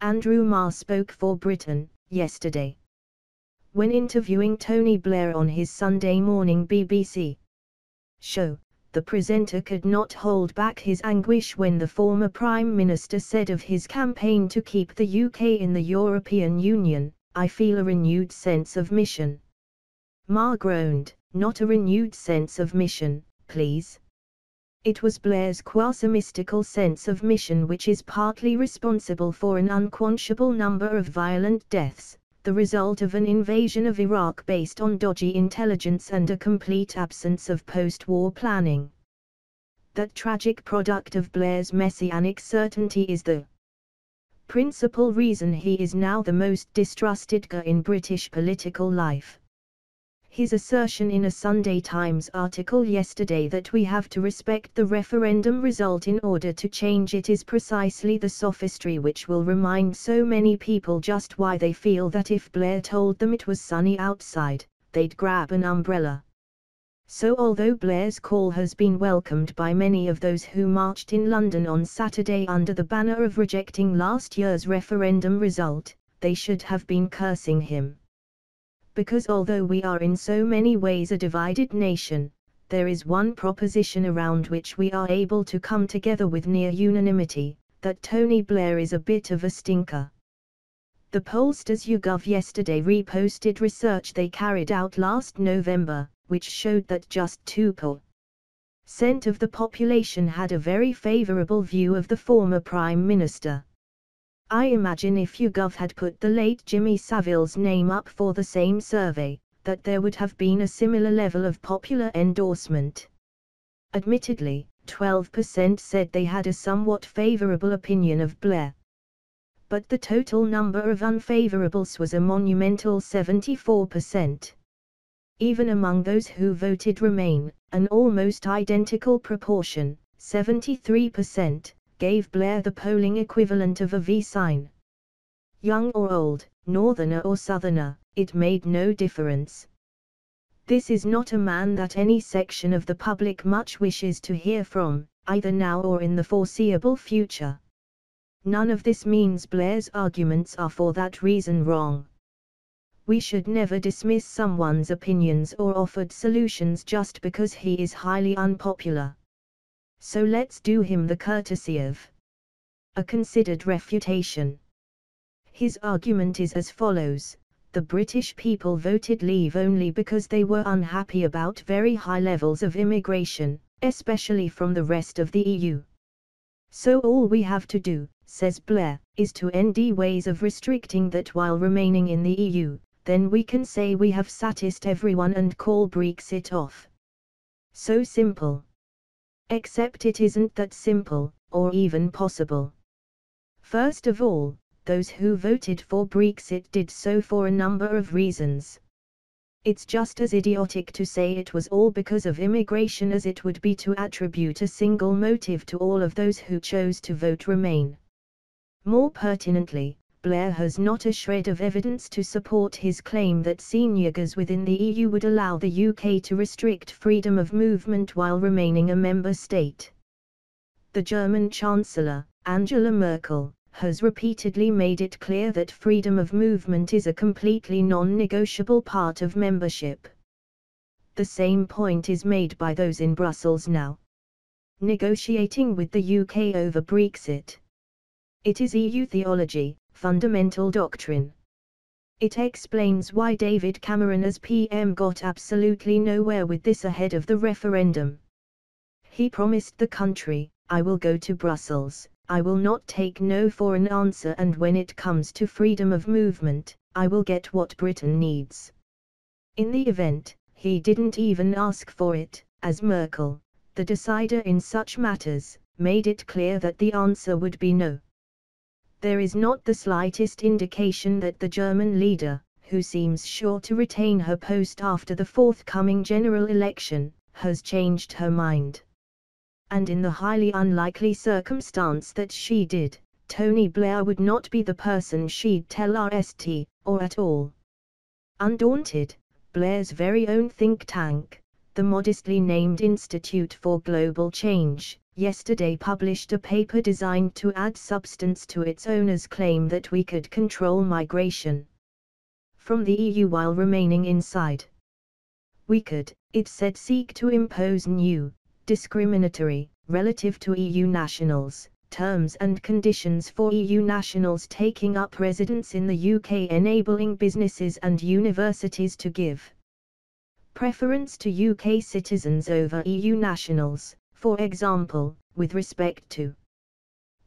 Andrew Marr spoke for Britain yesterday. When interviewing Tony Blair on his Sunday morning BBC show, the presenter could not hold back his anguish when the former Prime Minister said of his campaign to keep the UK in the European Union, "I feel a renewed sense of mission." Marr groaned, "Not a renewed sense of mission, please." It was Blair's quasi-mystical sense of mission which is partly responsible for an unquenchable number of violent deaths, the result of an invasion of Iraq based on dodgy intelligence and a complete absence of post-war planning. That tragic product of Blair's messianic certainty is the principal reason he is now the most distrusted guy in British political life. His assertion in a Sunday Times article yesterday that we have to respect the referendum result in order to change it is precisely the sophistry which will remind so many people just why they feel that if Blair told them it was sunny outside, they'd grab an umbrella. So although Blair's call has been welcomed by many of those who marched in London on Saturday under the banner of rejecting last year's referendum result, they should have been cursing him. Because although we are in so many ways a divided nation, there is one proposition around which we are able to come together with near unanimity, that Tony Blair is a bit of a stinker. The pollsters YouGov yesterday reposted research they carried out last November, which showed that just 2% of the population had a very favourable view of the former Prime Minister. I imagine if YouGov had put the late Jimmy Savile's name up for the same survey, that there would have been a similar level of popular endorsement. Admittedly, 12% said they had a somewhat favourable opinion of Blair. But the total number of unfavourables was a monumental 74%. Even among those who voted Remain, an almost identical proportion, 73%, gave Blair the polling equivalent of a V sign. Young or old, northerner or southerner, it made no difference. This is not a man that any section of the public much wishes to hear from, either now or in the foreseeable future. None of this means Blair's arguments are for that reason wrong. We should never dismiss someone's opinions or offered solutions just because he is highly unpopular. So let's do him the courtesy of a considered refutation. His argument is as follows: the British people voted Leave only because they were unhappy about very high levels of immigration, especially from the rest of the EU. So all we have to do, says Blair, is to end ways of restricting that while remaining in the EU, then we can say we have satisfied everyone and call Brexit off. So simple. Except it isn't that simple, or even possible. First of all, those who voted for Brexit did so for a number of reasons. It's just as idiotic to say it was all because of immigration as it would be to attribute a single motive to all of those who chose to vote Remain. More pertinently, Blair has not a shred of evidence to support his claim that seniors within the EU would allow the UK to restrict freedom of movement while remaining a member state. The German Chancellor, Angela Merkel, has repeatedly made it clear that freedom of movement is a completely non-negotiable part of membership. The same point is made by those in Brussels now, negotiating with the UK over Brexit. It is EU theology, fundamental doctrine. It explains why David Cameron as PM got absolutely nowhere with this ahead of the referendum. He promised the country, "I will go to Brussels, I will not take no for an answer, and when it comes to freedom of movement, I will get what Britain needs." In the event, he didn't even ask for it, as Merkel, the decider in such matters, made it clear that the answer would be no. There is not the slightest indication that the German leader, who seems sure to retain her post after the forthcoming general election, has changed her mind. And in the highly unlikely circumstance that she did, Tony Blair would not be the person she'd tell RST, or at all. Undaunted, Blair's very own think tank, the modestly named Institute for Global Change, yesterday published a paper designed to add substance to its owner's claim that we could control migration from the EU while remaining inside. We could, it said, seek to impose new, discriminatory, relative to EU nationals, terms and conditions for EU nationals taking up residence in the UK, enabling businesses and universities to give preference to UK citizens over EU nationals, for example, with respect to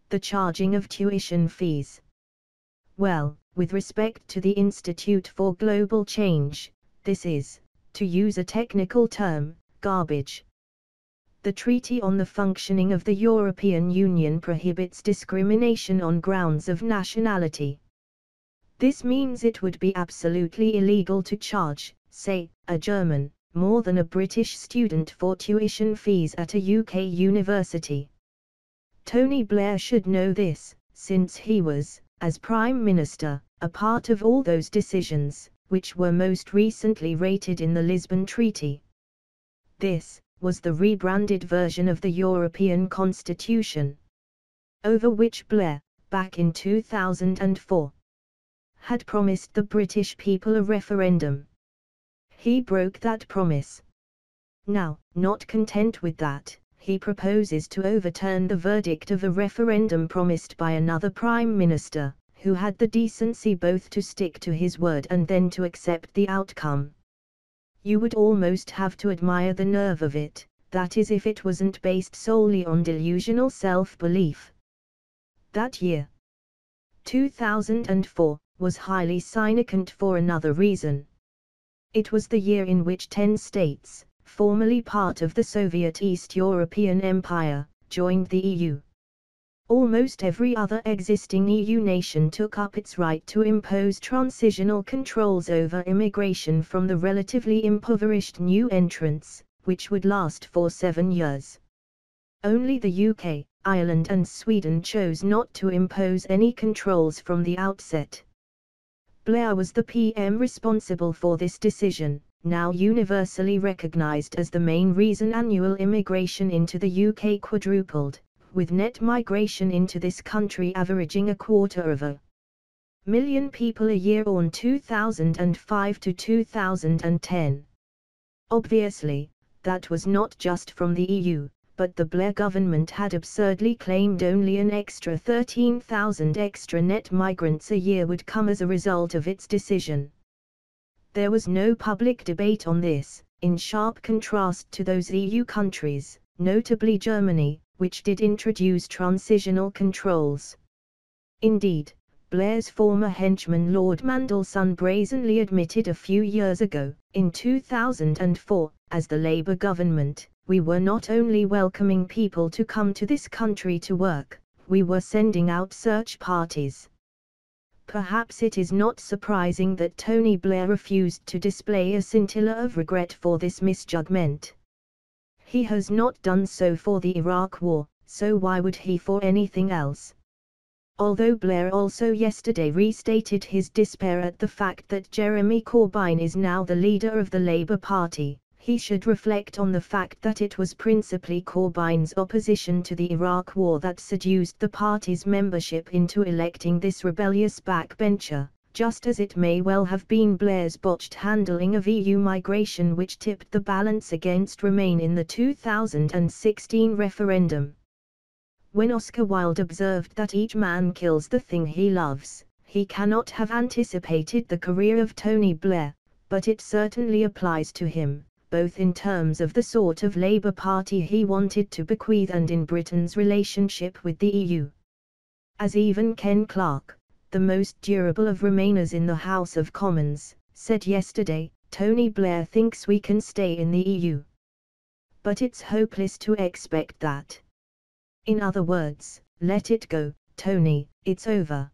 the charging of tuition fees. Well, with respect to the Institute for Global Change, this is, to use a technical term, garbage. The Treaty on the Functioning of the European Union prohibits discrimination on grounds of nationality. This means it would be absolutely illegal to charge, say, a German, more than a British student for tuition fees at a UK university. Tony Blair should know this, since he was, as Prime Minister, a part of all those decisions, which were most recently rated in the Lisbon Treaty. This was the rebranded version of the European Constitution, over which Blair, back in 2004, had promised the British people a referendum. He broke that promise. Now, not content with that, he proposes to overturn the verdict of a referendum promised by another Prime Minister, who had the decency both to stick to his word and then to accept the outcome. You would almost have to admire the nerve of it, that is if it wasn't based solely on delusional self-belief. That year, 2004, was highly significant for another reason. It was the year in which 10 states, formerly part of the Soviet East European Empire, joined the EU. Almost every other existing EU nation took up its right to impose transitional controls over immigration from the relatively impoverished new entrants, which would last for 7 years. Only the UK, Ireland and Sweden chose not to impose any controls from the outset. Blair was the PM responsible for this decision, now universally recognised as the main reason annual immigration into the UK quadrupled, with net migration into this country averaging 250,000 people a year on 2005 to 2010. Obviously, that was not just from the EU, but the Blair government had absurdly claimed only an extra 13,000 extra net migrants a year would come as a result of its decision. There was no public debate on this, in sharp contrast to those EU countries, notably Germany, which did introduce transitional controls. Indeed, Blair's former henchman Lord Mandelson brazenly admitted a few years ago, in 2004, as the Labour government, we were not only welcoming people to come to this country to work, we were sending out search parties. Perhaps it is not surprising that Tony Blair refused to display a scintilla of regret for this misjudgment. He has not done so for the Iraq War, so why would he for anything else? Although Blair also yesterday restated his despair at the fact that Jeremy Corbyn is now the leader of the Labour Party, he should reflect on the fact that it was principally Corbyn's opposition to the Iraq War that seduced the party's membership into electing this rebellious backbencher, just as it may well have been Blair's botched handling of EU migration which tipped the balance against Remain in the 2016 referendum. When Oscar Wilde observed that each man kills the thing he loves, he cannot have anticipated the career of Tony Blair, but it certainly applies to him, both in terms of the sort of Labour Party he wanted to bequeath and in Britain's relationship with the EU. As even Ken Clarke, the most durable of Remainers in the House of Commons, said yesterday, Tony Blair thinks we can stay in the EU. But it's hopeless to expect that. In other words, let it go, Tony, it's over.